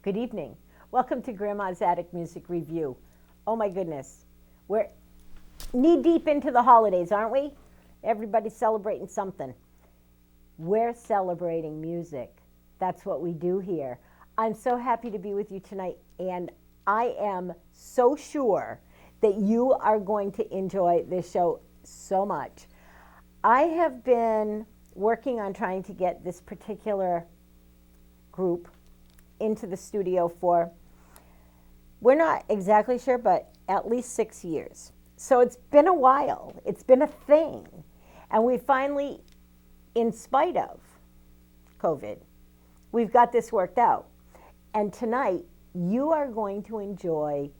Good evening. Welcome to Grandma's Attic Music Review. Oh my goodness, we're knee-deep into the holidays, aren't we? Everybody's celebrating something. We're celebrating music. That's what we do here. I'm so happy to be with you tonight, and I am so sure that you are going to enjoy this show so much. I have been working on trying to get this particular group into the studio for, we're not exactly sure, but at least 6 years. So it's been a while. It's been a thing. And we finally, in spite of COVID, we've got this worked out. And tonight, you are going to enjoy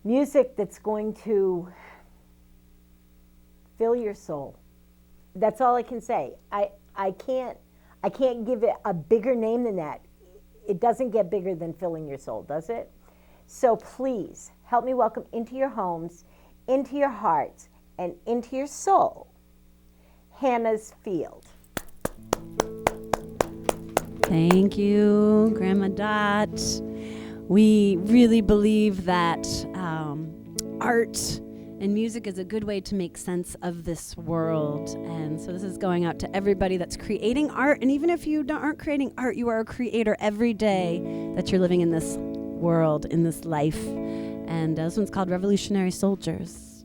music that's going to fill your soul. That's all I can say. I can't give it a bigger name than that. It doesn't get bigger than filling your soul, does it? So please help me welcome into your homes, into your hearts, and into your soul, HannaH's Field. Thank you, Grandma Dot. We really believe that art and music is a good way to make sense of this world. And so this is going out to everybody that's creating art. And even if you aren't creating art, you are a creator every day that you're living in this world, in this life. And this one's called Revolutionary Soldiers.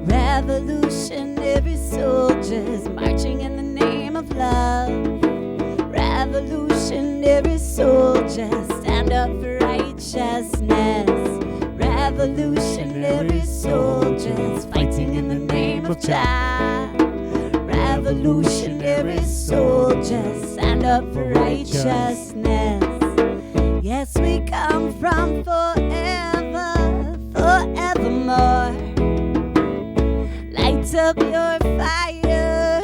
Revolutionary soldiers marching in the name of love. Revolutionary soldiers stand up for righteousness. Revolutionary soldiers fighting in the name of Jah. Revolutionary soldiers stand up for righteousness. Yes, we come from forever, forevermore. Light up your fire,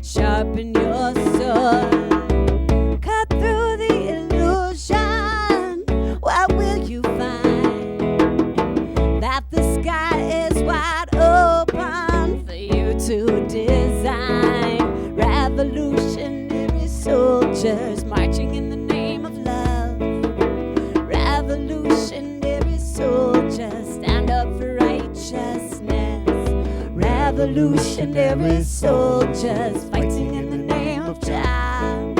sharpen your sword. Cut through the illusion, what will you find? That the sky is wide open for you to design. Revolutionary soldiers marching in the name of love. Revolutionary soldiers stand up for righteousness. Revolutionary soldiers fighting in the name of Jah.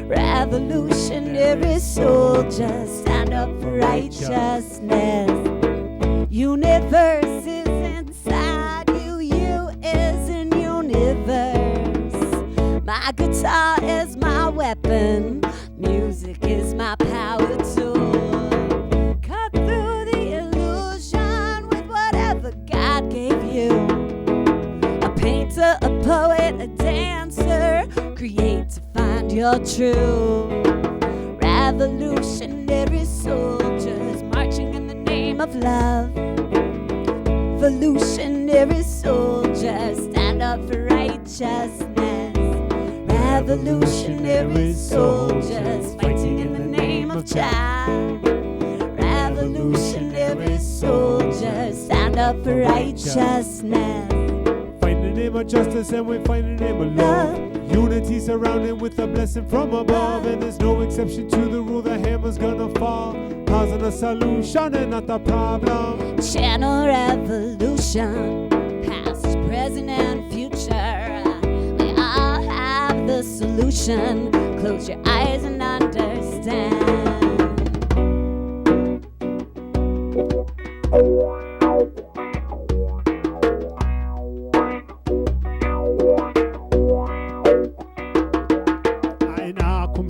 Revolutionary soldiers stand up for righteousness. Universe is inside you, you is an universe. My guitar is my weapon, music is my power tool. Cut through the illusion with whatever God gave you. A painter, a poet, a dancer, create to find your truth. Revolutionary soldiers marching in the name of love. Revolutionary soldiers stand up for righteousness. Revolutionary soldiers fighting in the name of Jah. Revolutionary soldiers stand up for righteousness. Fight in the name of justice and we fight in the name of love. Unity surrounded with a blessing from above. And there's no exception to the rule, the hammer's gonna fall. Causing a solution and not the problem. Channel revolution, past, present, and future. We all have the solution. Close your eyes and understand.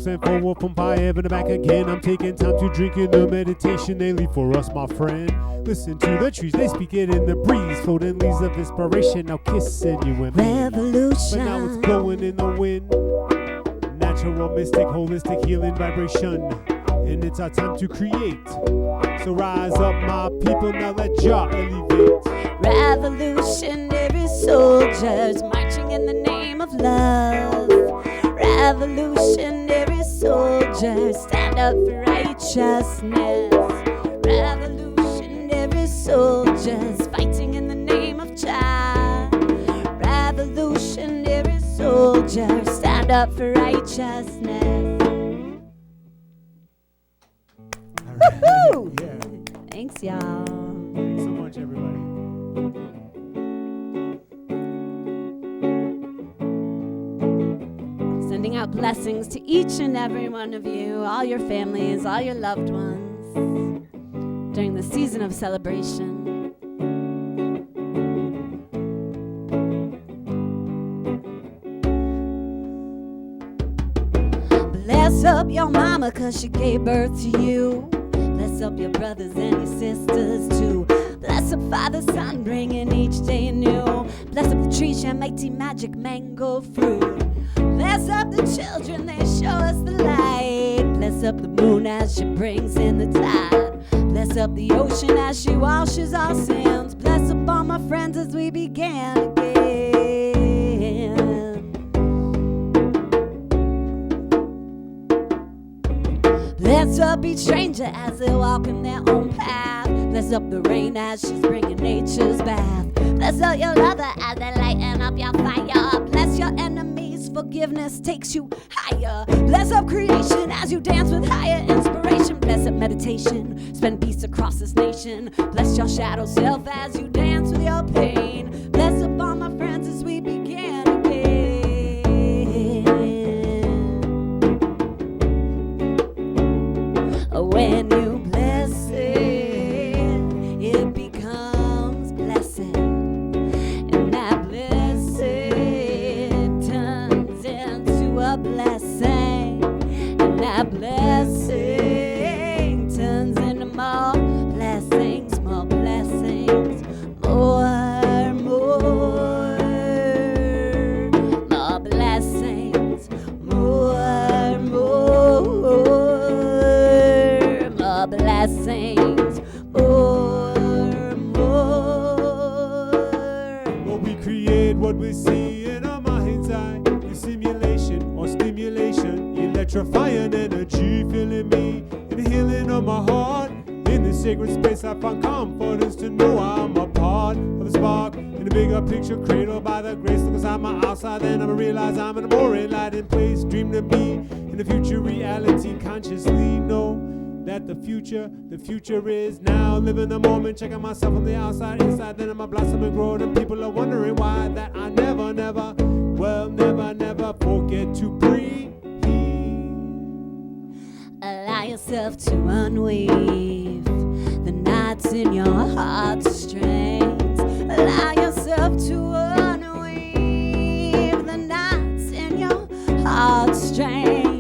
And forward from by heaven and back again. I'm taking time to drink in the meditation they leave for us, my friend. Listen to the trees, they speak it in the breeze. Floating leaves of inspiration, now kissing you and me. Revolution. But now it's blowing in the wind. Natural, mystic, holistic healing vibration. And it's our time to create. So rise up, my people, now let Jah elevate. Revolutionary soldiers marching in the name of love. Revolutionary soldiers stand up for righteousness. soldiers fighting in the name of child. Revolutionary soldiers stand up for righteousness. All right. Woo-hoo! Yeah. Thanks, y'all. Thanks so much, everybody. Sending out blessings to each and every one of you, all your families, all your loved ones, during the season of celebration. Bless up your mama 'cause she gave birth to you. Bless up your brothers and your sisters too. Bless up Father, Son, bringing each day new. Bless up the trees, your mighty magic mango fruit. Bless up the children, they show us the light. Bless up the moon as she brings in the tide. Bless up the ocean as she washes our sins. Bless up all my friends as we began again. Bless up each stranger as they walk in their own path. Bless up the rain as she's bringing nature's bath. Bless up your lover as they lighten up your fire. Bless your enemies, forgiveness takes you higher. Bless up creation as you dance with higher inspiration. Bless up meditation, spend peace across this nation. Bless your shadow self as you dance with your pain. Bless up all my friends as we begin again. When you bless it, it becomes blessing. And that blessing turns into a blessing. And that blessing turns into more blessings, more blessings, more, more, more blessings, more, more. Blessings, more, more. What we create, what we see in our mind's eye, the simulation or stimulation, electrifying energy, filling me and healing of my heart. In this sacred space, I find confidence to know I'm a part of the spark in the bigger picture, cradled by the grace. Look inside my outside, then I'ma realize I'm in a more enlightened place. Dream to be in the future reality, consciously know that the future is now. Living the moment, checking myself from the outside, inside, then I'm a blossom and grow. And people are wondering why that I never, never forget to breathe. Allow yourself to unweave the knots in your heartstrings. Allow yourself to unweave the knots in your heartstrings.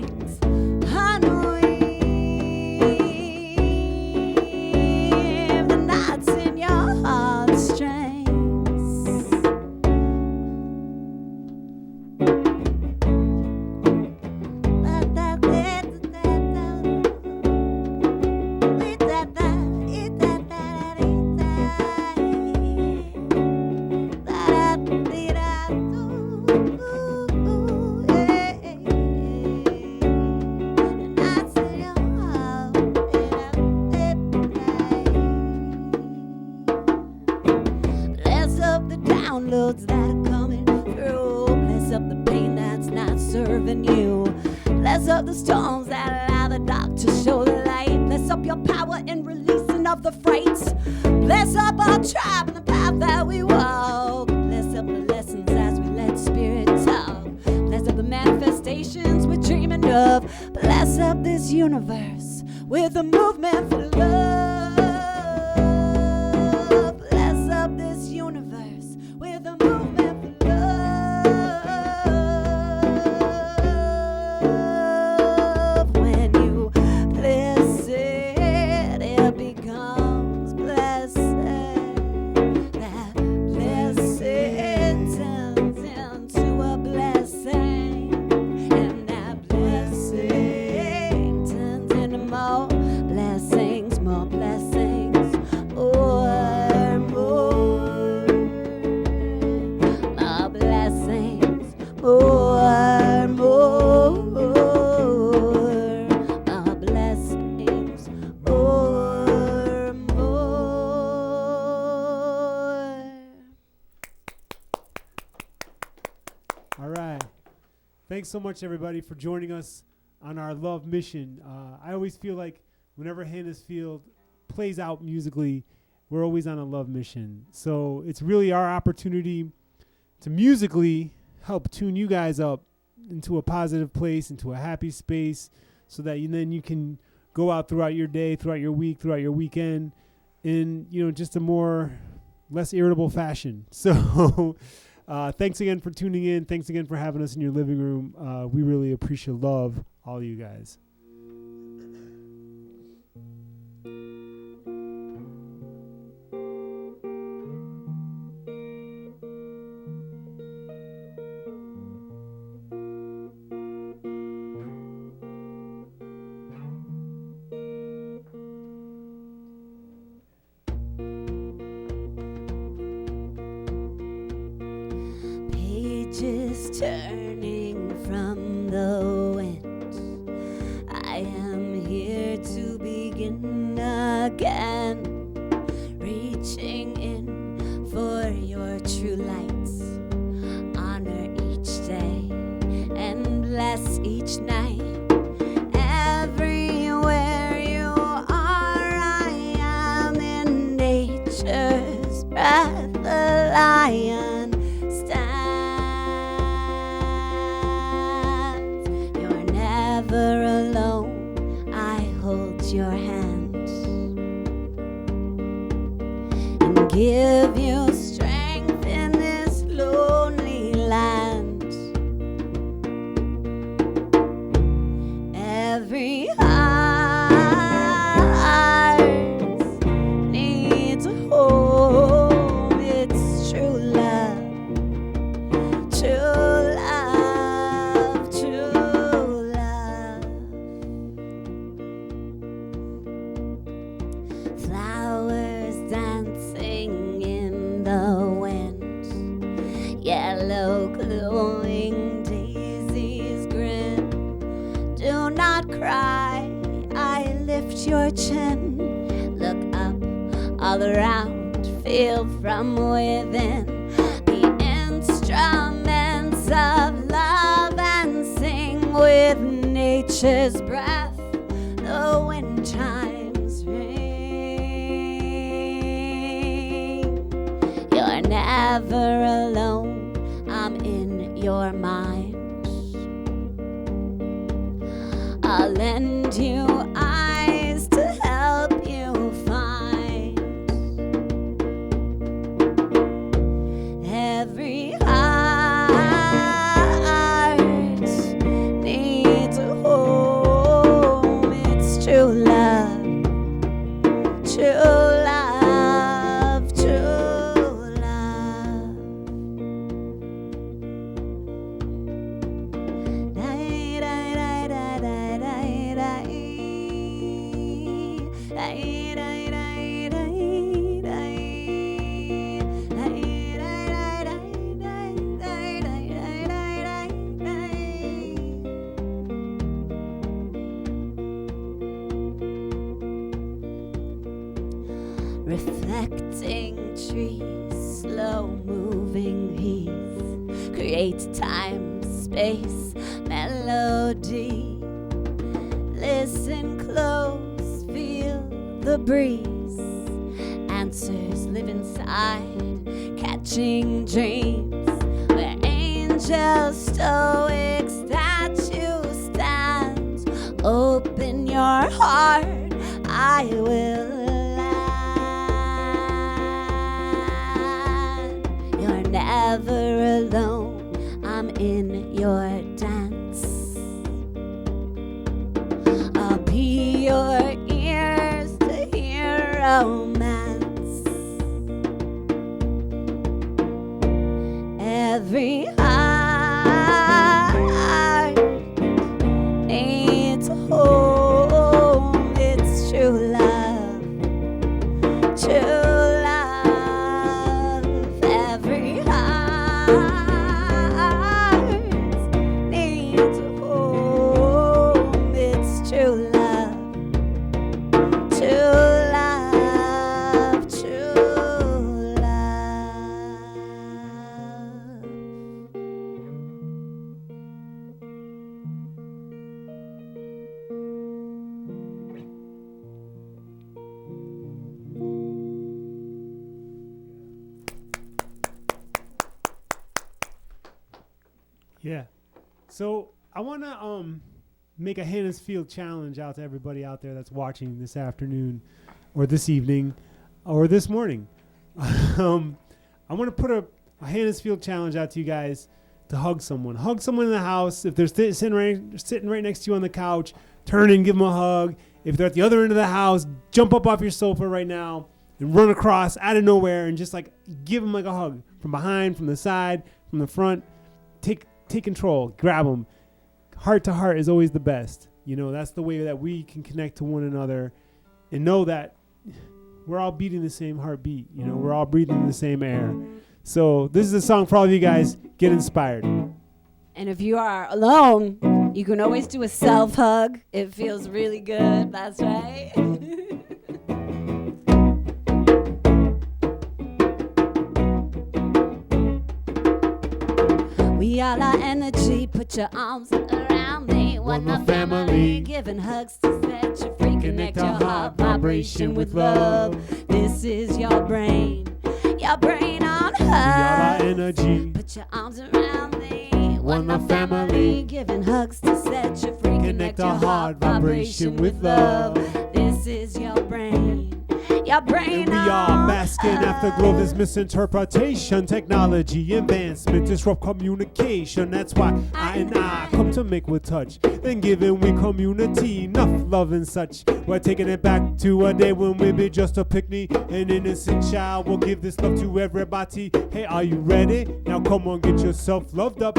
Downloads that are coming through. Bless up the pain that's not serving you. Bless up the storms that allow the dark to show the light. Bless up your power in releasing of the frights. Bless up our tribe and the path that we walk. Bless up the lessons as we let spirit talk. Bless up the manifestations we're dreaming of. Bless up this universe with a movement for love. Bless up this universe with a movement for love. When you bless it, it becomes blessing. That blessing turns into a blessing. And that blessing turns into more blessings, more Thanks so much, everybody, for joining us on our love mission. I always feel like whenever HannaH's Field plays out musically, we're always on a love mission. So it's really our opportunity to musically help tune you guys up into a positive place, into a happy space, so that then you can go out throughout your day, throughout your week, throughout your weekend in, just a less irritable fashion. So thanks again for tuning in. Thanks again for having us in your living room. We really appreciate love, all you guys. Pages turning from the wind. I am here to begin again, reaching in for your true lights. Honor each day and bless each night. Everywhere you are, I am in nature's breath. The lion stands. You're never alone. I hold your hand and give you strength in this lonely land. Every heart needs a home. It's true love, true love, true love. Flowers dancing in the wind, yellow glowing daisies grin. Do not cry, I lift your chin. Look up all around, feel from within the instruments of love and sing with nature's breath. The wind chimes ring. You're never alone, I'm in your mind. I'll lend you eyes to help you find. Every heart needs a home. It's true love, true love, true love. Reflecting trees, slow moving peace, create time, space, melody. Listen close, feel the breeze. Answers live inside, catching dreams, where angels stoic statues stand. Open your heart, I will land. You're never alone, I'm in your dance. I'll be your ears to hear romance. Every heart needs a home. It's true love, true love. Every heart needs a home. It's true love, true love. So I want to make a Hannah's Field challenge out to everybody out there that's watching this afternoon or this evening or this morning. I want to put a Hannah's Field challenge out to you guys to hug someone. Hug someone in the house. If they're sitting right next to you on the couch, turn and give them a hug. If they're at the other end of the house, jump up off your sofa right now and run across out of nowhere and just like give them like a hug from behind, from the side, from the front. Take control. Grab them. Heart to heart is always the best. You know, that's the way that we can connect to one another and know that we're all beating the same heartbeat. You know, we're all breathing the same air. So this is a song for all of you guys. Get inspired. And if you are alone, you can always do a self-hug. It feels really good. That's right. We all are energy. Put your arms around me. One One more family. family. Giving hugs to set you free. Connect your heart vibration with love. This is your brain. Your brain on We all are hugs. energy. Put your arms around me. One More more family. Giving hugs to set you free. Connect our heart vibration with love. This is your brain. Your brain And we are masking afterglow, this misinterpretation. Technology advancement disrupt communication. That's why I and I come to make with touch and giving we community enough love and such. We're taking it back to a day when we be just a picnic. An innocent child will give this love to everybody. Hey, are you ready? Now come on, get yourself loved up.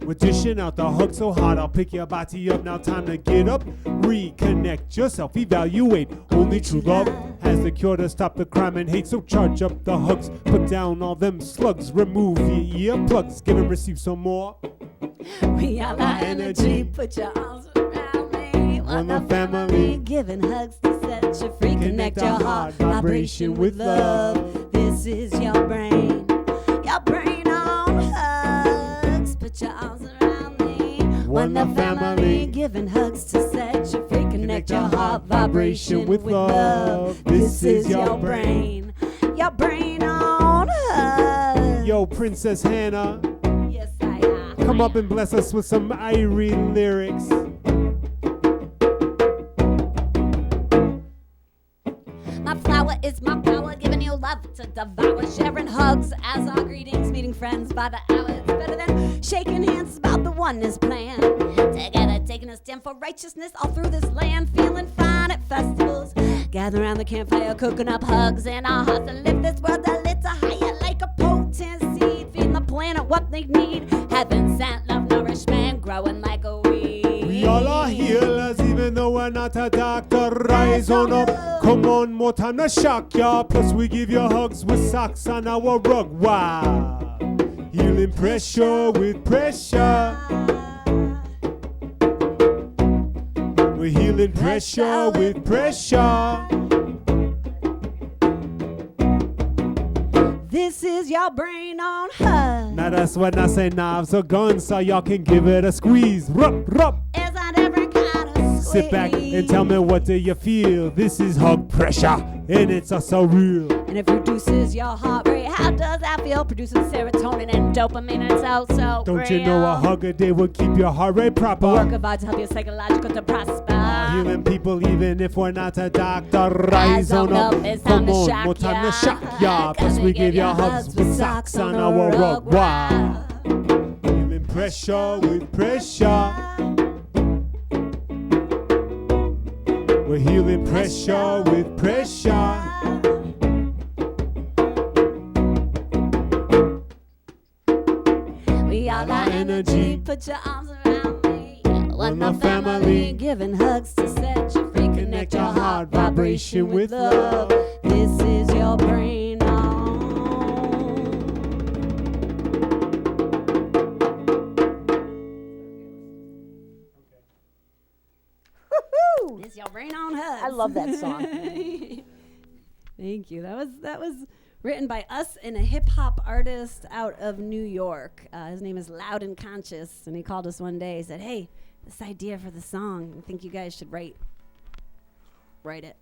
We're dishing out the hug so hard, I'll pick your body up. Now time to get up, reconnect yourself, evaluate. Only true love has the cure to stop the crime and hate. So charge up the hugs, put down all them slugs, remove your earplugs, give and receive some more. We all are energy. Put your arms around me. One more family. Giving hugs to set you free. Connect your heart vibration with love. This is your brain. Your brain on hugs. Put your arms around me. One more family. Giving hugs to set you free. Connect your heart vibration with love. This is your brain. Your brain on hugs. Yo, Princess Hannah, Yes, I am. come up and bless us with some Irie lyrics. My flower is my power, giving you love to devour. Sharing hugs as our greetings, meeting friends by the hour. It's better than shaking hands about the oneness plan. Together, taking a stand for righteousness all through this land. Feeling fine at festivals. Gather around the campfire, cooking up hugs in our hearts and lift this world a little higher like a potent seed. Feeding the planet what they need. Heaven sent love, nourishment, growing like a weed. We all are healers, even though we're not a doctor. Rise on up, come on, more time to shock ya. Plus we give you hugs with socks on our rug. Wow, healing pressure with pressure. We're healing pressure with pressure. This is your brain on hugs. Now that's when I say knives or guns, so y'all can give it a squeeze. Rup, rup. It's a different kind of squeeze. Sit back and tell me, what do you feel? This is hug pressure, and it's so real. And it reduces your heart rate. How does that feel? Producing serotonin and dopamine. It's so Don't real. you know a hug a day will keep your heart rate proper? Work of art to help your psychological to prosper. Healing people, even if we're not a doctor. Rise on up, It's time come to on, shock more time ya. to shock ya. Plus we give ya hugs with socks on our rug. Wow, healing pressure with pressure. We're healing pressure with pressure. We all are energy. Put your arms around me. One more family. Giving hugs to set you free. Connect your heart vibration with love. This is your brain on. Woo-hoo! This your brain on hugs. I love that song. Thank you. That was written by us and a hip hop artist out of New York. His name is Loud and Conscious, and he called us one day. He said, "Hey, this idea for the song, I think you guys should write it."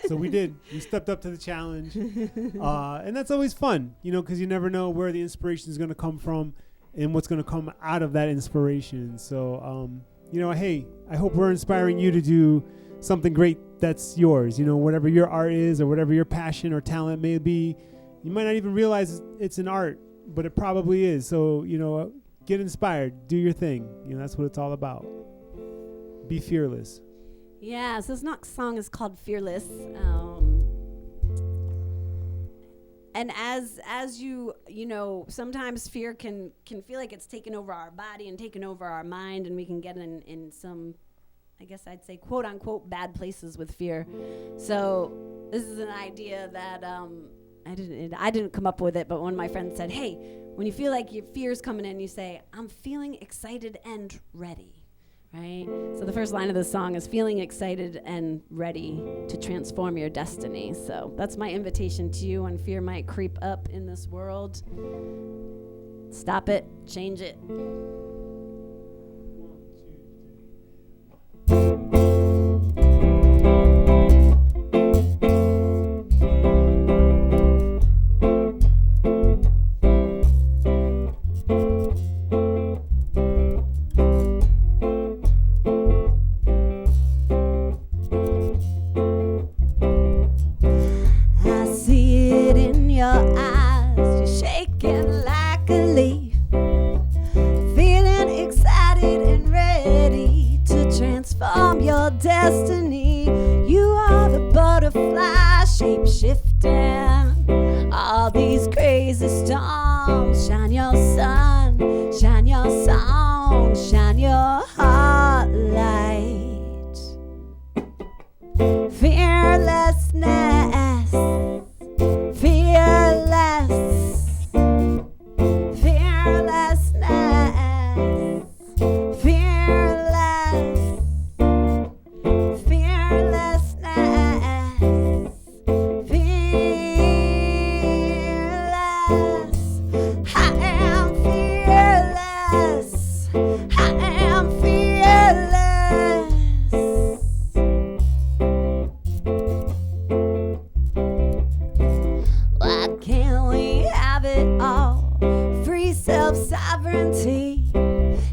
So we did. We stepped up to the challenge. And that's always fun, you know, because you never know where the inspiration is going to come from. and what's going to come out of that inspiration. So, hey, I hope we're inspiring you to do something great that's yours. Whatever your art is or whatever your passion or talent may be, you might not even realize it's an art, but it probably is. So, get inspired, do your thing. That's what it's all about. Be fearless. Yeah, so this next song is called Fearless. And as you sometimes fear can feel like it's taken over our body and taken over our mind, and we can get in some, I guess I'd say, quote unquote, bad places with fear. So this is an idea that I didn't come up with it, but one of my friends said, hey, when you feel like your fear's coming in, you say, I'm feeling excited and ready. Right? So the first line of the song is feeling excited and ready to transform your destiny. So that's my invitation to you when fear might creep up in this world. Stop it, change it. Destiny, you are the butterfly shape-shifting all these crazy storms. Shine your sun, shine your song, shine your heart light. Fearlessness, fearless, fearlessness, fearless. Self-sovereignty.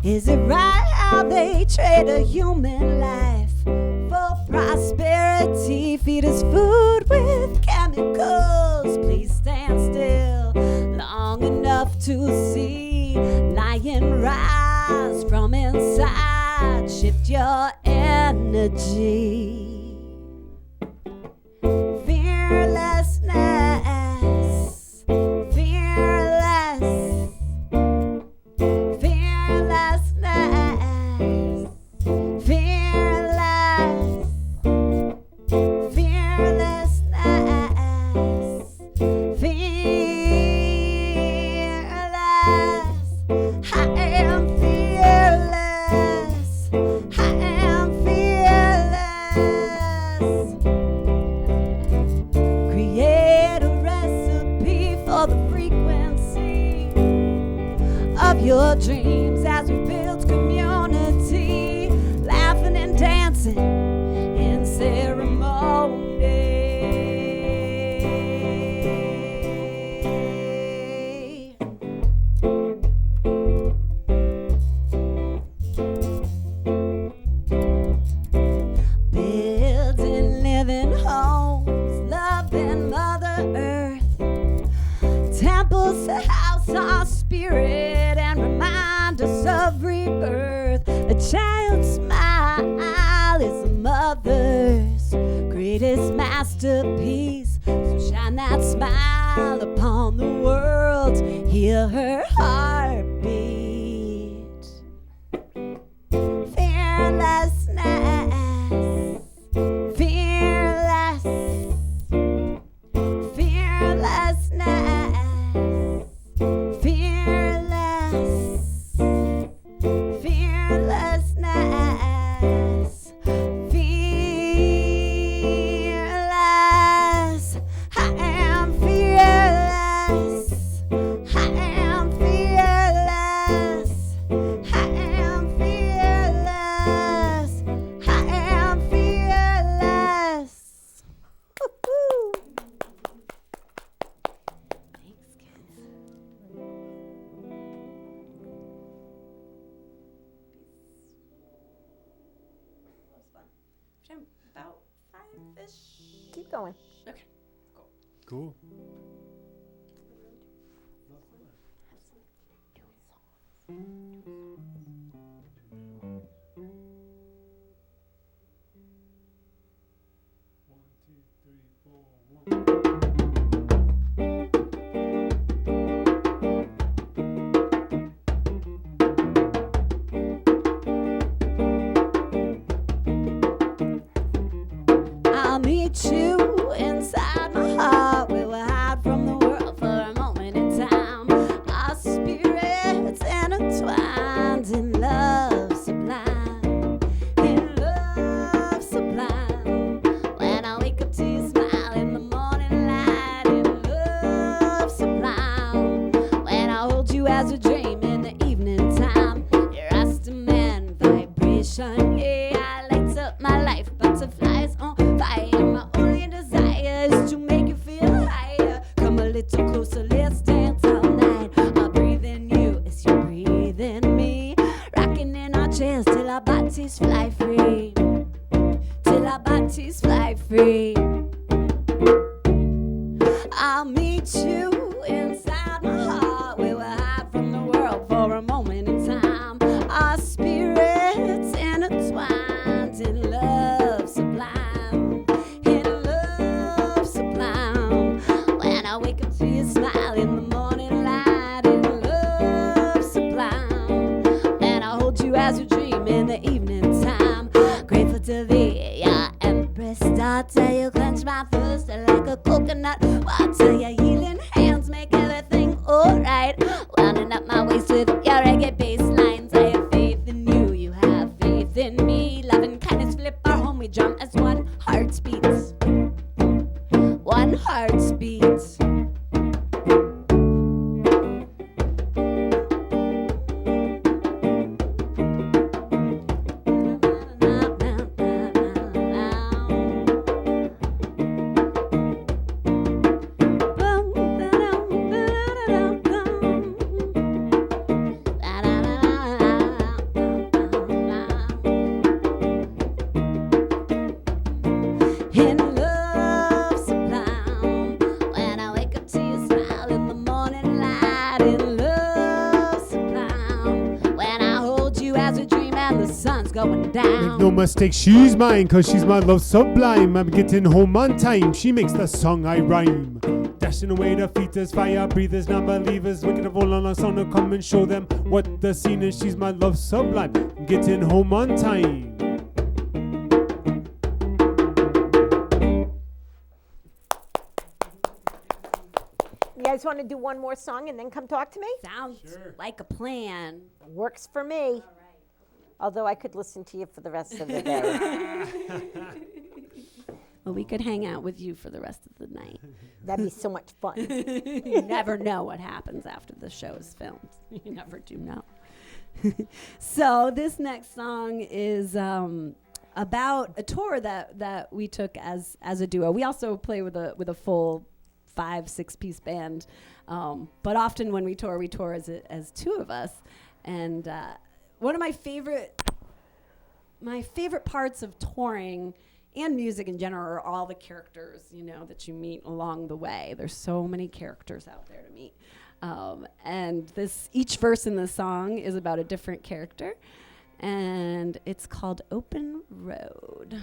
Is it right how they trade a human life for prosperity? Feed us food with chemicals. Please stand still long enough to see lion rise from inside. Shift your energy. Fearlessness, fearless. Your dreams as we build community, laughing and dancing in ceremony. Building living homes, loving Mother Earth, temples to house our spirit. Of rebirth, a child's smile is a mother's greatest masterpiece. So shine that smile upon the world, hear her heartbeat. Fearlessness, fearless, fearlessness, fearless. Fearlessness. Actually, I'm about 5-ish. Keep going. Okay. Cool. I'll meet you inside my heart. We will hide from the world for a moment in time. Our spirits intertwined in love sublime. In love sublime. When I wake up to your smile in the morning light. In love sublime. When I hold you as a dream in the evening time. Your Rastaman vibration, yeah, I light up my life. Butterflies on fire. My only desire is to make you feel higher. Come a little closer, let's dance all night. I'll breathe in you as you breathe in me. Rocking in our chairs till our bodies fly free. Till our bodies fly free. I'll meet you inside my heart. We will hide from the world for a moment in time. Our spirits intertwined in love sublime. In love sublime. When I wake up to your smile in the morning light. In love sublime. Then I hold you as you dream in the evening time. Grateful to be your empress daughter. You quench my thirst like a coconut water. Your healing hands make everything alright. Winding up my waist with your reggae bass lines. I have faith in you, you have faith in me. Love and kindness flip our home, we drum as one heart beats. One heart beats. In love sublime. When I wake up to your smile in the morning light. In love sublime. When I hold you as we dream and the sun's going down. Make no mistake, she's mine, cause she's my love sublime. I'm getting home on time, she makes the song I rhyme. Dashing away the fetus, fire breathers, non-believers. Wicked of all on our sound to come and show them what the scene is. She's my love sublime, I'm getting home on time. You guys want to do one more song and then come talk to me? Sounds Sure. like a plan. Works for me. Although I could listen to you for the rest of the day. Well, we could hang out with you for the rest of the night. That'd be so much fun. You never know what happens after the show is filmed. You never do know. So this next song is about a tour that we took as a duo. We also play with a full 5-6 piece band, but often when we tour as two of us. And one of my favorite parts of touring and music in general are all the characters, that you meet along the way. There's so many characters out there to meet. And each verse in the song is about a different character. And it's called Open Road.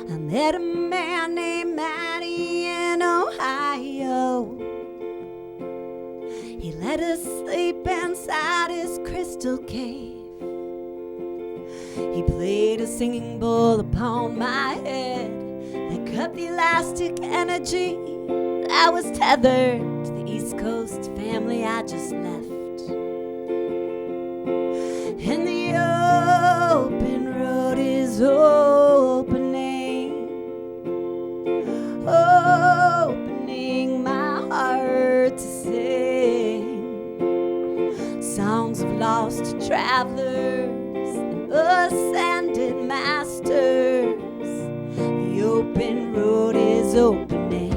I met a man named Matty in Ohio. He let us sleep inside his crystal cave. He played a singing bowl upon my head that cut the elastic energy that was tethered to the East Coast family I just left. And the open road is opening my heart. lost travelers and ascended masters. The open road is opening.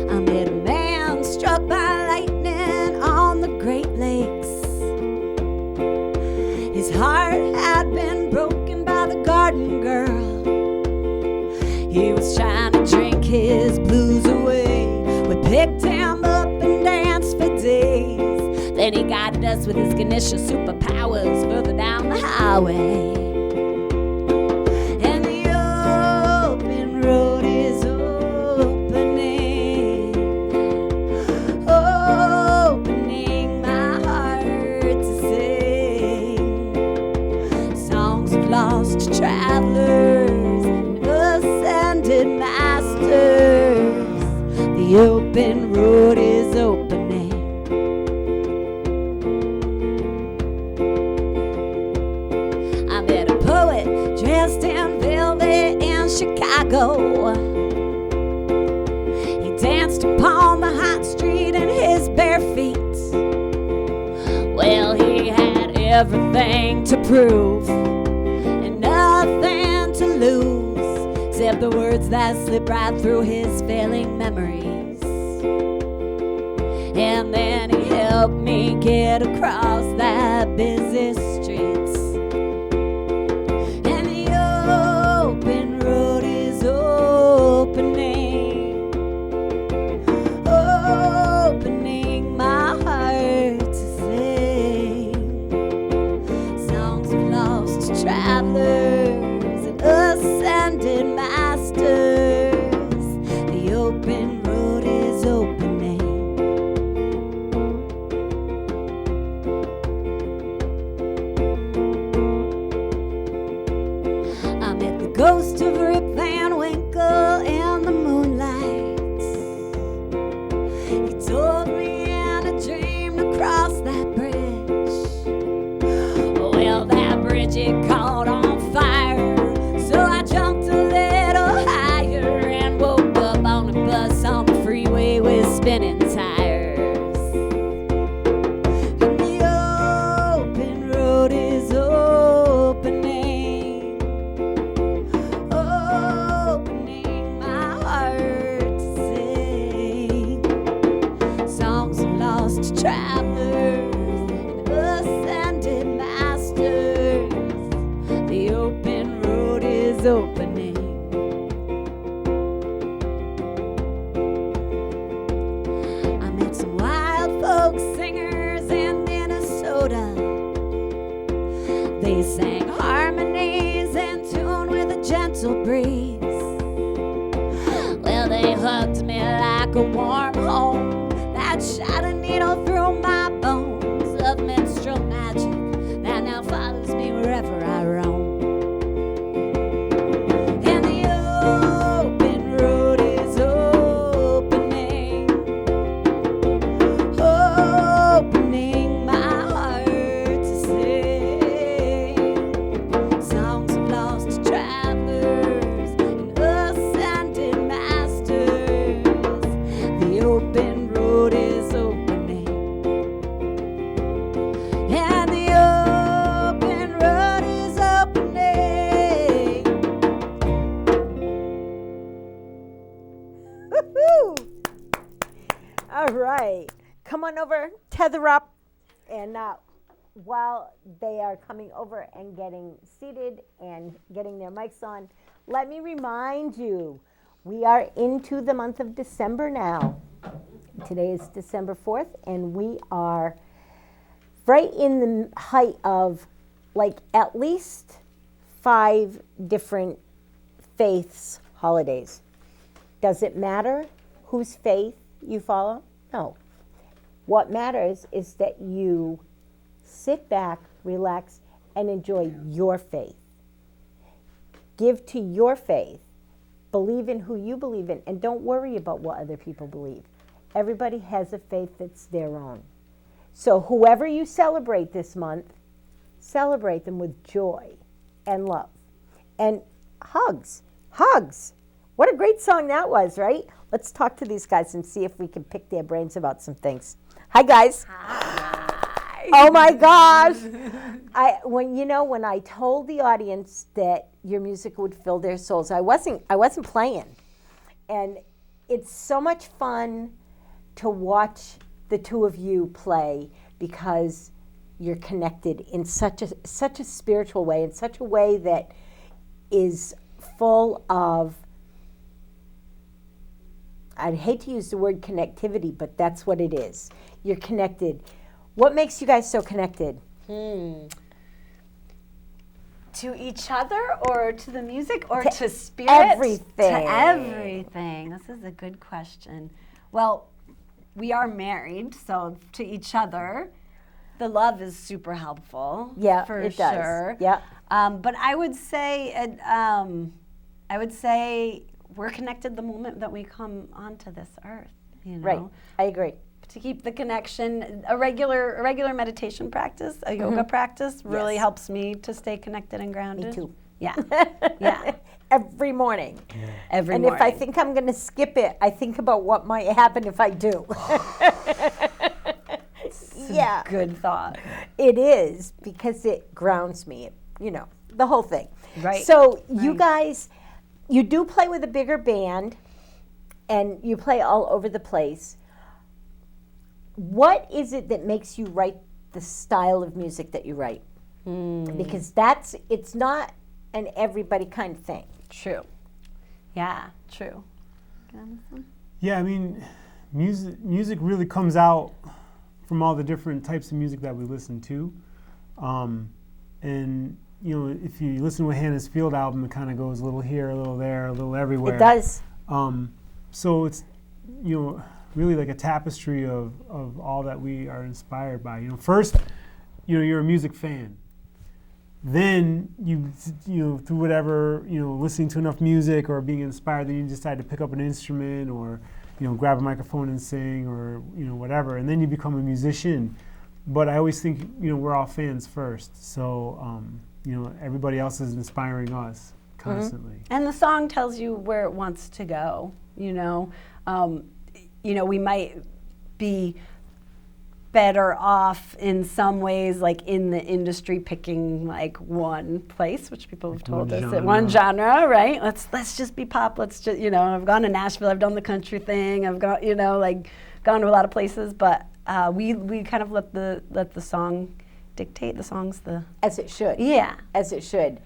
I met a man struck by lightning on the Great Lakes. His heart had been broken by the garden girl. He was trying to drink his blues away. We picked him up and danced for days. Then he guided us with his Ganesha superpowers further down the highway. And the open road is opening, opening my heart to sing songs of lost travelers and ascended masters. The open road is opening. I met a poet dressed in velvet in Chicago. He danced upon the hot street in his bare feet. Well, he had everything to prove and nothing to lose, except the words that slip right through his failing memories. And then he helped me get across that busy streets. And the open road is opening, opening my heart to sing songs of lost travelers and ascended masters. The open road is opening. I met the ghost of Rip Van Winkle in the moonlight. He told me in a dream to cross that bridge. Well, that bridge it caught on fire, so I jumped a little higher and woke up on a bus on the freeway with spinning tires. And the open road is opening, opening my heart to sing songs of lost travelers and ascended masters. The open road is opening. I met some wild folk singers in Minnesota. They sang harmonies in tune with a gentle breeze. Well, they hugged me like a warm home that shot a needle through my bones of minstrel magic that now follows me wherever I roam. And the open road is opening, opening my heart to sing songs of lost travelers and ascended masters. The open road is opening. And the open road is opening. Woo-hoo! All right. Come on over, tether up, and while they are coming over and getting seated and getting their mics on, let me remind you, we are into the month of December now. Today is December 4th, and we are right in the height of like at least 5 different faiths holidays. Does it matter whose faith you follow? No. What matters is that you sit back, relax, and enjoy your faith. Give to your faith. Believe in who you believe in, and don't worry about what other people believe. Everybody has a faith that's their own. So whoever you celebrate this month, celebrate them with joy and love. And hugs. Hugs. What a great song that was, right? Let's talk to these guys and see if we can pick their brains about some things. Hi, guys. Hi. Oh my gosh. When I told the audience that your music would fill their souls, I wasn't playing. And it's so much fun to watch the two of you play because you're connected in such a spiritual way, in such a way that is full of, I'd hate to use the word connectivity, but that's what it is. You're connected. What makes you guys so connected? To each other, or to the music, or to spirit? Everything. To everything. This is a good question. Well, we are married, so to each other, the love is super helpful. Yeah, for it does. sure. Yeah. But I would say, we're connected the moment that we come onto this earth. You know? Right. I agree. To keep the connection, a regular meditation practice, a yoga practice, really Yes. helps me to stay connected and grounded. Me too. Yeah, yeah. Every morning. Every And morning. if I think I'm going to skip it, I think about what might happen if I do. Yeah. Good thought. It is, because it grounds me, the whole thing. Right. So you Right. guys, you do play with a bigger band, and you play all over the place. What is it that makes you write the style of music that you write? Because it's not an everybody kind of thing. True. Yeah, true. Yeah, I mean, music really comes out from all the different types of music that we listen to. And, if you listen to a HannaH's Field album, it kind of goes a little here, a little there, a little everywhere. It does. So it's, really like a tapestry of all that we are inspired by. First, you're a music fan. Then you through whatever, listening to enough music or being inspired, then you decide to pick up an instrument or, grab a microphone and sing or, whatever. And then you become a musician. But I always think, we're all fans first. So, everybody else is inspiring us constantly. And the song tells you where it wants to go, we might be better off in some ways, like in the industry, picking like one place, which people have told us that one genre, right? Let's just be pop. Let's just, I've gone to Nashville, I've done the country thing, I've gone, gone to a lot of places, but we kind of let the song dictate. The song's As it should. Yeah. As it should.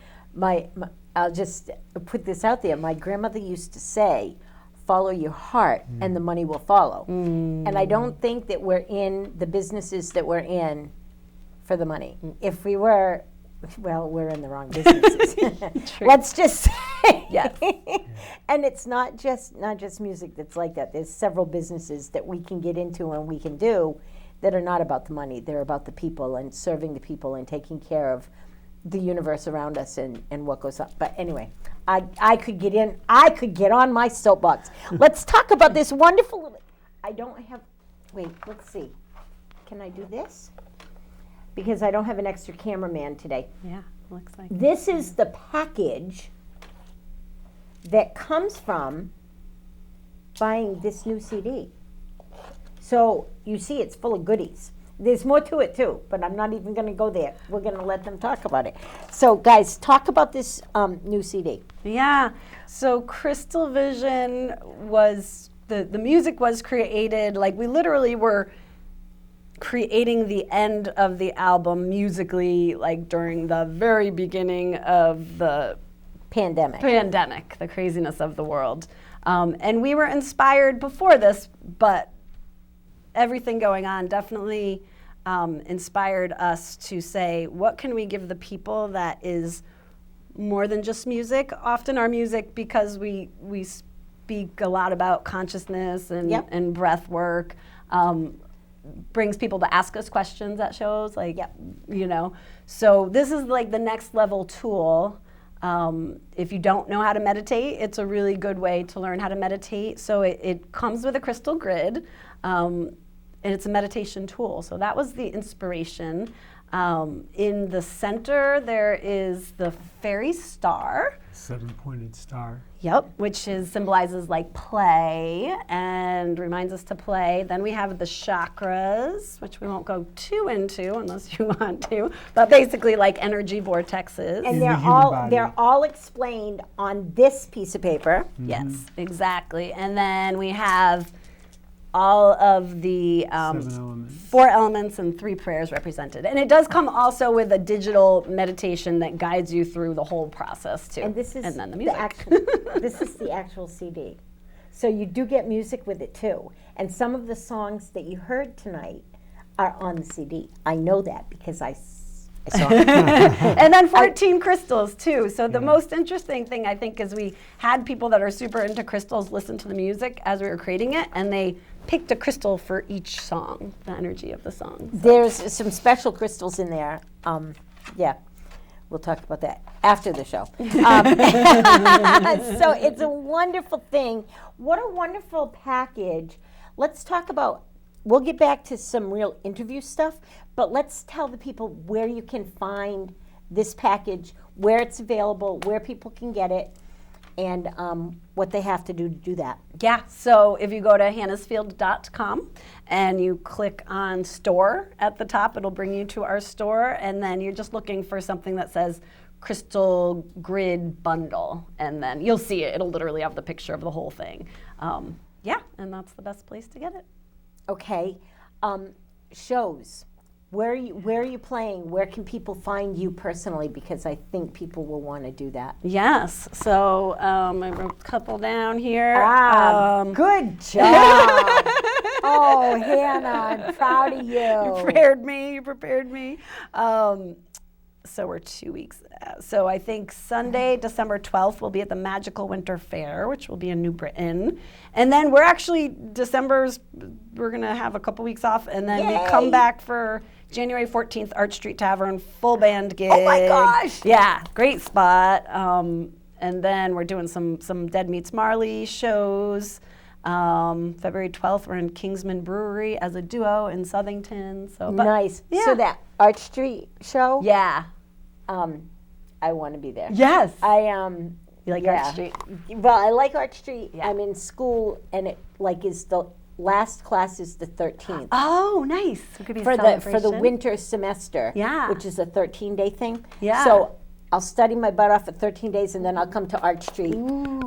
I'll just put this out there. My grandmother used to say, follow your heart and the money will follow. And I don't think that we're in the businesses that we're in for the money. If we were, well, we're in the wrong businesses. Let's just say. Yes. And it's not just music that's like that. There's several businesses that we can get into and we can do that are not about the money. They're about the people and serving the people and taking care of the universe around us and what goes on. But anyway, I could get on my soapbox. Let's talk about this wonderful, let's see. Can I do this? Because I don't have an extra cameraman today. Yeah, looks like This is the package that comes from buying this new CD. So you see it's full of goodies. There's more to it too, but I'm not even going to go there. We're going to let them talk about it. So guys, talk about this new CD. Yeah, so Crystal Vision was, the music was created, like we literally were creating the end of the album musically, like during the very beginning of the Pandemic, the craziness of the world. And we were inspired before this, but everything going on definitely inspired us to say, what can we give the people that is more than just music? Often our music, because we speak a lot about consciousness and breath work, brings people to ask us questions at shows, So this is like the next level tool. If you don't know how to meditate, it's a really good way to learn how to meditate. So it comes with a crystal grid, and it's a meditation tool. So that was the inspiration. In the center, there is the fairy star. 7-pointed star. Yep, which symbolizes like play and reminds us to play. Then we have the chakras, which we won't go too into unless you want to, but basically like energy vortexes. And In they're the human all body. they're all explained on this piece of paper. Yes, exactly. And then we have all of the 7 elements. 4 elements and 3 prayers represented. And it does come also with a digital meditation that guides you through the whole process too. And this is then the music. actual this is the actual CD. So you do get music with it too. And some of the songs that you heard tonight are on the CD. I know that because I saw it. And then 14 crystals too. So the most interesting thing I think is we had people that are super into crystals listen to the music as we were creating it, and they picked a crystal for each song, the energy of the song. There's some special crystals in there. Yeah, we'll talk about that after the show. So it's a wonderful thing. What a wonderful package. Let's talk about, we'll get back to some real interview stuff, but let's tell the people where you can find this package, where it's available, where people can get it, and what they have to do that. Yeah, so if you go to HannaH'sField.com and you click on store at the top, it'll bring you to our store, and then you're just looking for something that says crystal grid bundle, and then you'll see it. It'll literally have the picture of the whole thing. Yeah, and that's the best place to get it. Okay, shows. Where are you playing? Where can people find you personally? Because I think people will want to do that. Yes, so I wrote a couple down here. Good job. Oh, Hannah, I'm proud of you. You prepared me. So we're 2 weeks. So I think Sunday, December 12th, we'll be at the Magical Winter Fair, which will be in New Britain. And then we're going to have a couple weeks off, and then we come back for January 14th, Arch Street Tavern, full band gig. Oh my gosh. Yeah, great spot. And then we're doing some Dead Meets Marley shows. February 12th, we're in Kingsman Brewery as a duo in Southington. Nice. Yeah. So that Arch Street show? Yeah. I want to be there. Yes. You like Arch Street? Well, I like Arch Street. Yeah. I'm in school, and it is the last class is the 13th. Oh, nice. It could be For the winter semester. Yeah. Which is a 13-day thing. Yeah. So I'll study my butt off for 13 days, and then I'll come to Arch Street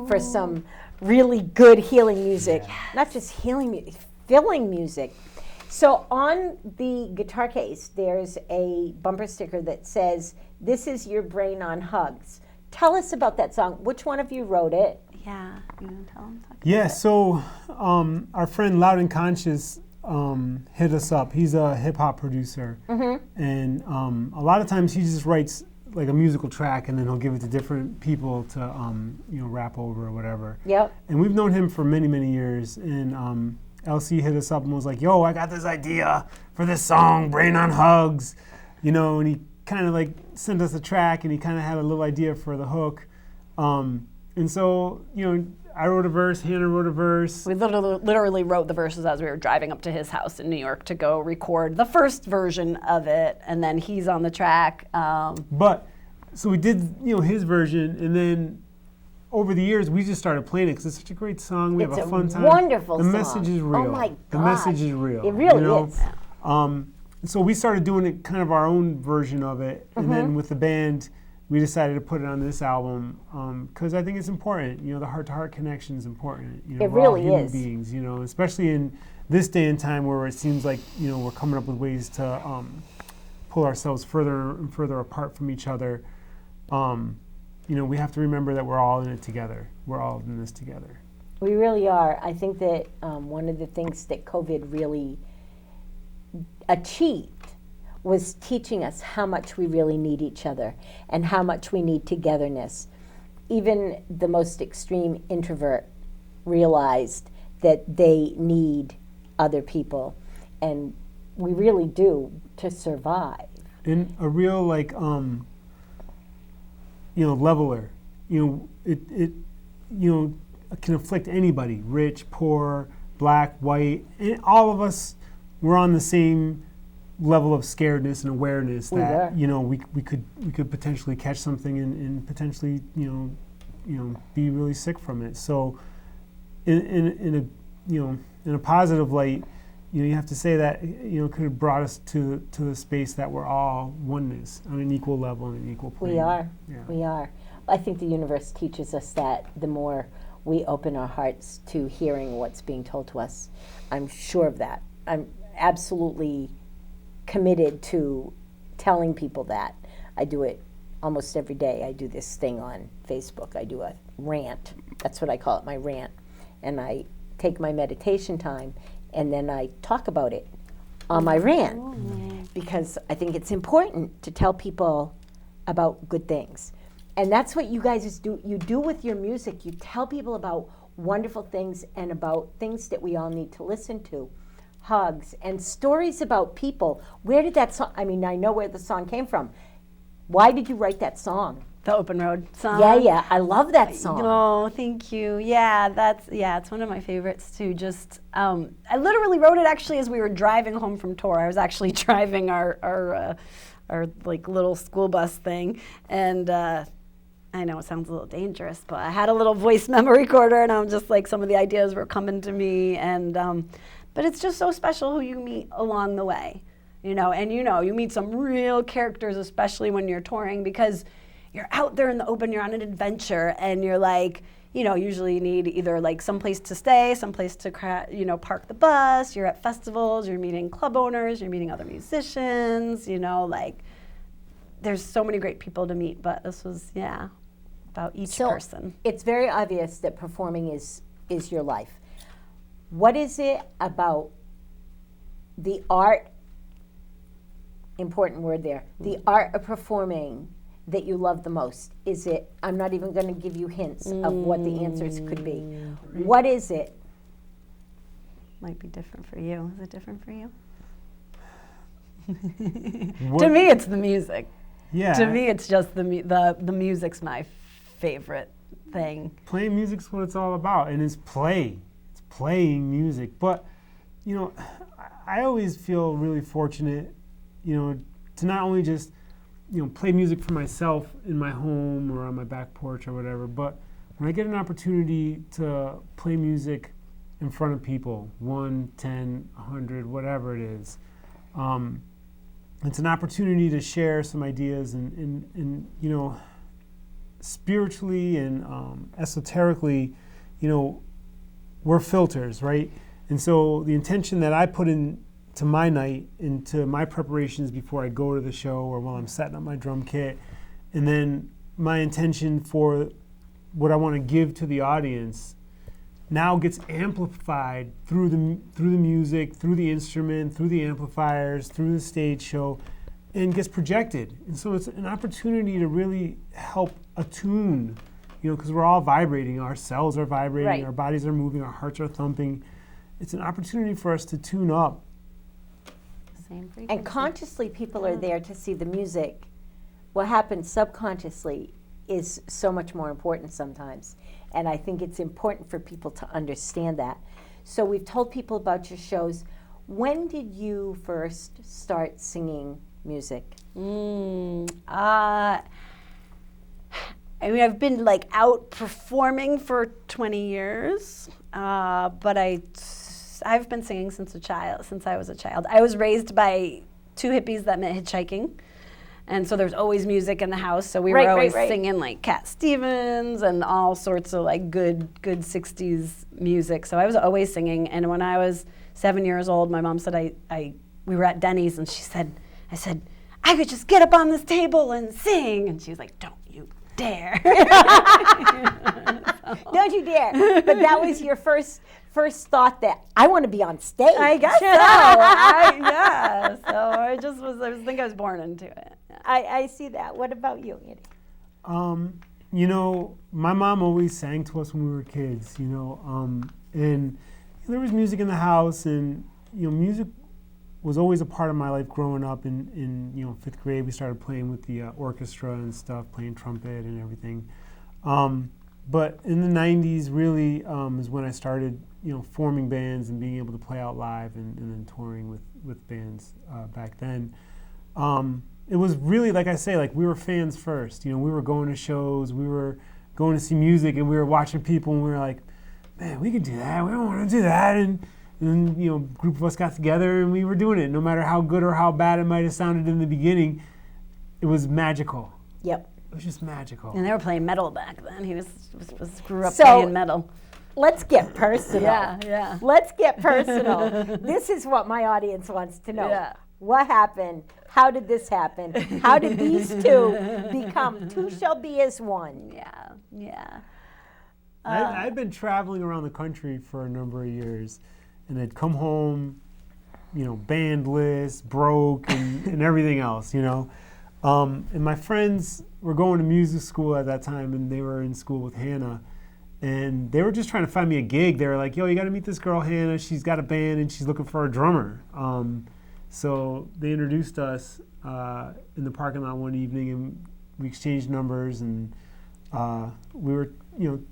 for some really good healing music. Yeah. Not just healing music, filling music. So on the guitar case, there's a bumper sticker that says, "This is your brain on hugs." Tell us about that song. Which one of you wrote it? Yeah. You want to tell them? Yeah, so our friend Loud and Conscious hit us up. He's a hip hop producer, and a lot of times he just writes like a musical track, and then he'll give it to different people to rap over or whatever. Yep. And we've known him for many, many years. And LC hit us up and was like, "Yo, I got this idea for this song, Brain on Hugs," and he kind of like sent us a track, and he kind of had a little idea for the hook. And so, I wrote a verse, Hannah wrote a verse. We literally wrote the verses as we were driving up to his house in New York to go record the first version of it, and then he's on the track. So we did, his version, and then over the years we just started playing it because it's such a great song. We have a fun time. Wonderful The song. message is real. Oh my God. The message is real. It really is. So we started doing it kind of our own version of it, and then with the band, we decided to put it on this album because I think it's important. The heart-to-heart connection is important. It we're all really human is. beings. Especially in this day and time where it seems like we're coming up with ways to pull ourselves further and further apart from each other. We have to remember that we're all in it together. We're all in this together. We really are. I think that one of the things that COVID really achieved was teaching us how much we really need each other and how much we need togetherness. Even the most extreme introvert realized that they need other people, and we really do to survive. And a real leveler. It can afflict anybody, rich, poor, black, white, and all of us. We're on the same level of scaredness and awareness We that were. we could potentially catch something and potentially be really sick from it. So in a positive light, you have to say that could have brought us to the space that we're all oneness on an equal level and an equal plane. We are. Yeah. We are. I think the universe teaches us that the more we open our hearts to hearing what's being told to us. I'm sure of that. I'm absolutely committed to telling people that. I do it almost every day. I do this thing on Facebook. I do a rant. That's what I call it, my rant. And I take my meditation time and then I talk about it on my rant because I think it's important to tell people about good things. And that's what you guys do. You do with your music. You tell people about wonderful things and about things that we all need to listen to. Hugs and stories about people. Where did that song, I know where the song came from. Why did you write that song? The Open Road song. Yeah, I love that song. Oh, thank you. Yeah, it's one of my favorites too. Just, I literally wrote it actually as we were driving home from tour. I was actually driving our like little school bus thing, and I know it sounds a little dangerous, but I had a little voice memo recorder, and I'm just like, some of the ideas were coming to me, and but it's just so special who you meet along the way, and you meet some real characters, especially when you're touring, because you're out there in the open, you're on an adventure, and you're like, usually you need either like someplace to stay, someplace to park the bus, you're at festivals, you're meeting club owners, you're meeting other musicians, like there's so many great people to meet, but this was, about each person. It's very obvious that performing is your life. What is it about the art, important word there, the art of performing that you love the most? Is it, I'm not even going to give you hints of what the answers could be. What is it? Might be different for you. Is it different for you? What- To me, it's the music. Yeah. To me, it's just the music's my favorite thing. Playing music's what it's all about, and it's play. It's playing music. But, I always feel really fortunate, to not only just, play music for myself in my home or on my back porch or whatever, but when I get an opportunity to play music in front of people, 1, 10, 100, whatever it is, it's an opportunity to share some ideas and spiritually and esoterically, we're filters, right? And so the intention that I put into my night, into my preparations before I go to the show or while I'm setting up my drum kit, and then my intention for what I want to give to the audience now gets amplified through the music, through the instrument, through the amplifiers, through the stage show, and gets projected. And so it's an opportunity to really help attune, because we're all vibrating. Our cells are vibrating, Right. Our bodies are moving, our hearts are thumping. It's an opportunity for us to tune up. Same frequency. And consciously, people are there to see the music. What happens subconsciously is so much more important sometimes. And I think it's important for people to understand that. So we've told people about your shows. When did you first start singing music? I've been out performing for 20 years, but I've been singing since I was a child. I was raised by two hippies that met hitchhiking. And so there's always music in the house. So we were always singing Cat Stevens and all sorts of good 60s music. So I was always singing. And when I was 7 years old, my mom said we were at Denny's and I said, I could just get up on this table and sing. And she was like, don't you dare. Don't you dare. But that was your first thought that I want to be on stage. I guess so. So I think I was born into it. Yeah. I see that. What about you, Andy? My mom always sang to us when we were kids, and there was music in the house, and music was always a part of my life growing up. In 5th grade, we started playing with the orchestra and stuff, playing trumpet and everything. But in the 90s really is when I started, forming bands and being able to play out live and then touring with bands back then. It was really, like I say, like we were fans first. We were going to shows, we were going to see music, and we were watching people, and we were like, man, we could do that. We don't want to do that. And then, a group of us got together, and we were doing it. No matter how good or how bad it might have sounded in the beginning, it was magical. Yep. It was just magical. And they were playing metal back then. He grew up So- playing metal. Let's get personal. Yeah. Let's get personal. This is what my audience wants to know. Yeah. What happened? How did this happen? How did these two become two shall be as one? Yeah. I'd been traveling around the country for a number of years, and I'd come home, bandless, broke, and everything else, And my friends were going to music school at that time, and they were in school with Hannah, and they were just trying to find me a gig. They were like, yo, you got to meet this girl, Hannah. She's got a band, and she's looking for a drummer. So they introduced us in the parking lot one evening, and we exchanged numbers, and we were,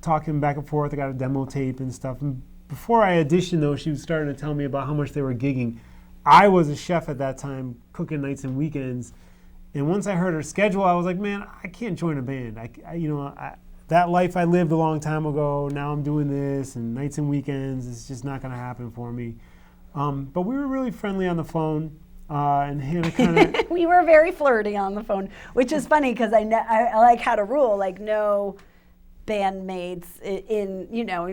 talking back and forth. I got a demo tape and stuff. And before I auditioned, though, she was starting to tell me about how much they were gigging. I was a chef at that time, cooking nights and weekends. And once I heard her schedule, I was like, man, I can't join a band. That life I lived a long time ago, now I'm doing this, and nights and weekends, it's just not going to happen for me. But we were really friendly on the phone, and Hannah kind of... We were very flirty on the phone, which is funny because I like had a rule, like no bandmates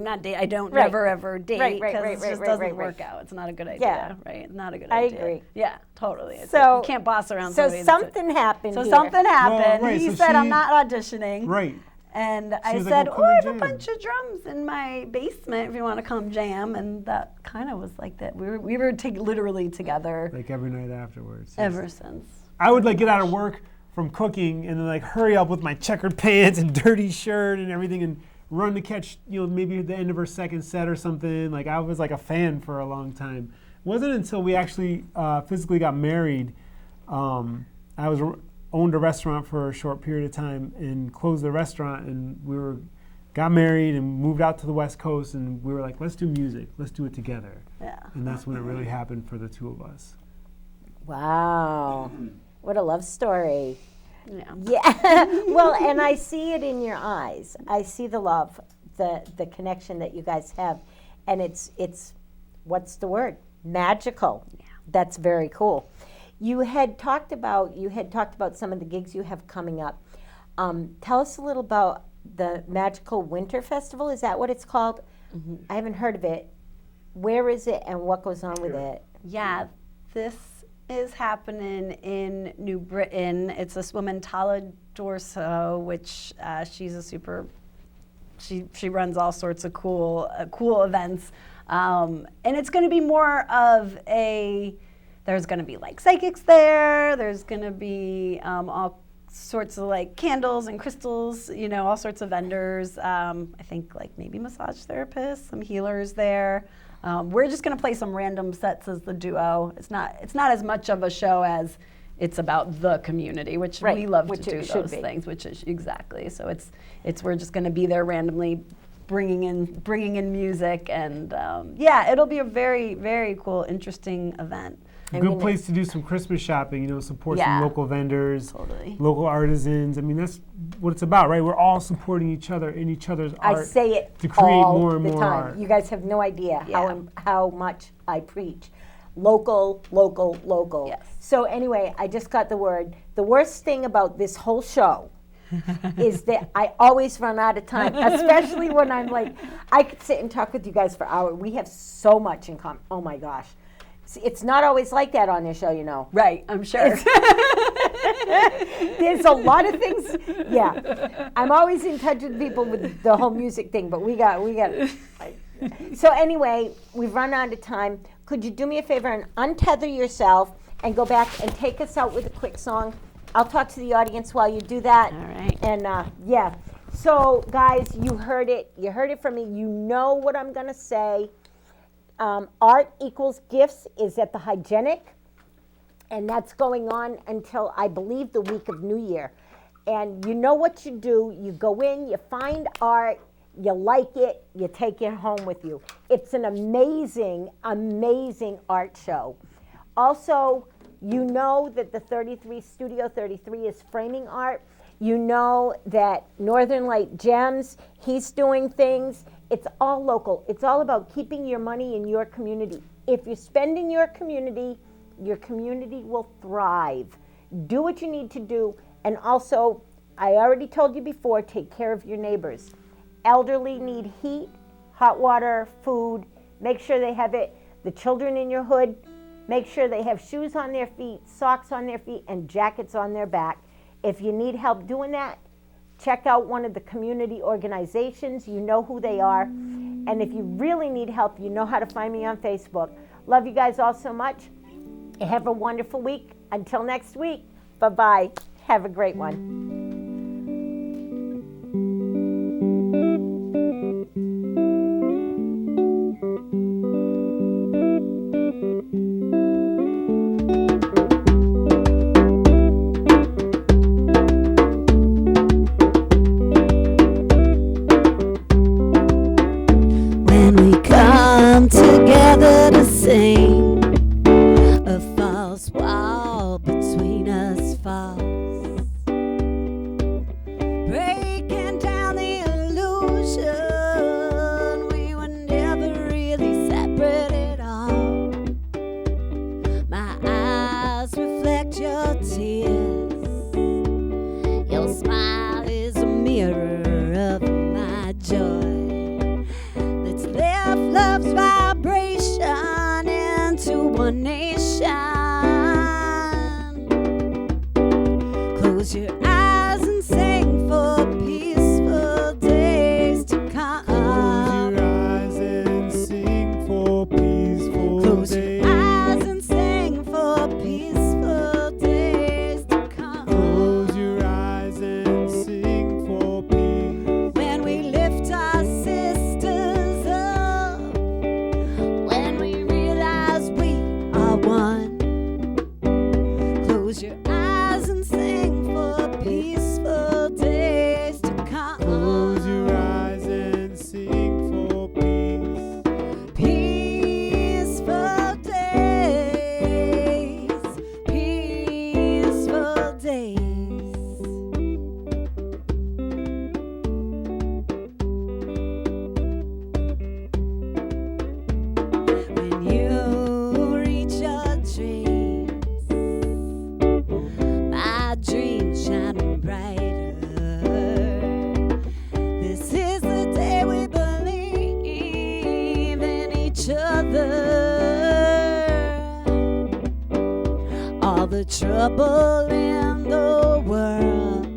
not date. I don't never ever date because it just doesn't work out. It's not a good idea, right? Not a good idea. I agree. Yeah, totally. So you can't boss around So somebody. something happened So here. something happened. Well, right, He so said, she- I'm not auditioning. Right. And I was like, said, "Well, oh, come I and have a jam." bunch of drums in my basement if you want to come jam. And that kind of was like that. We were literally together Like every night afterwards. ever since. I would get out of work from cooking and then hurry up with my checkered pants and dirty shirt and everything and run to catch maybe at the end of her second set or something. I was like a fan for a long time. It wasn't until we actually physically got married. I owned a restaurant for a short period of time and closed the restaurant, and got married and moved out to the West Coast, and we were like, let's do music, let's do it together. Yeah. And that's when it really happened for the two of us. Wow. What a love story. Yeah. Yeah. Well, and I see it in your eyes. I see the love, the connection that you guys have. And it's what's the word? Magical. Yeah. That's very cool. You had talked about some of the gigs you have coming up. Tell us a little about the Magical Winter Festival. Is that what it's called? Mm-hmm. I haven't heard of it. Where is it and what goes on with it? Yeah, this is happening in New Britain. It's this woman, Tala Dorso, which she's a super. She runs all sorts of cool events, and it's going to be more of a. There's going to be psychics there. There's going to be all sorts of candles and crystals. All sorts of vendors. I think maybe massage therapists, some healers there. We're just going to play some random sets as the duo. It's not as much of a show as it's about the community, which we love to do those things. Which is exactly. So we're just going to be there randomly, bringing in music, and it'll be a very, very cool, interesting event. Good place to do some Christmas shopping, support some local vendors, local artisans. I mean, that's what it's about, right? We're all supporting each other in each other's art. I say it to create all more and the more time. art. You guys have no idea how much I preach. Local, local, local. Yes. So anyway, I just got the word. The worst thing about this whole show is that I always run out of time, especially when I'm I could sit and talk with you guys for hours. We have so much in common. Oh my gosh. It's not always like that on this show, Right, I'm sure. There's a lot of things. Yeah, I'm always in touch with people with the whole music thing, but we got. So anyway, we've run out of time. Could you do me a favor and untether yourself and go back and take us out with a quick song? I'll talk to the audience while you do that. All right. And so guys, you heard it. You heard it from me. You know what I'm gonna say. Art Equals Gifts is at the Hygienic, and that's going on until, I believe, the week of New Year. And you know what you do. You go in, you find art, you like it, you take it home with you. It's an amazing, amazing art show. Also, you know that the Studio 33 is framing art. You know that Northern Light Gems, he's doing things. It's all local. It's all about keeping your money in your community. If you spend in your community will thrive. Do what you need to do. And also, I already told you before, take care of your neighbors. Elderly need heat, hot water, food. Make sure they have it. The children in your hood, make sure they have shoes on their feet, socks on their feet, and jackets on their back. If you need help doing that, check out one of the community organizations. You know who they are. And if you really need help, you know how to find me on Facebook. Love you guys all so much. Have a wonderful week. Until next week, bye-bye. Have a great one. When we come together to sing, a false wall between us falls, breaking down the illusion we were never really separate at all. My eyes reflect your tears, your smile is a mirror of my joy. Let's lift love's vibration into one nation. Close your eyes and sing for peaceful days to come. Close your eyes and sing for peaceful Close days. your eyes and sing for peaceful days to come. Close your eyes and sing for peace. When we lift our sisters up, when we realize we are one. Close your eyes and sing for peaceful days to come. Close your eyes and sing for peace. Peaceful days, peaceful days. When you reach your dreams, my dreams shining brighter. This is the day we believe in each other. All the trouble in the world,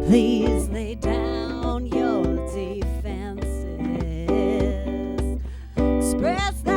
please lay down your defenses. Express that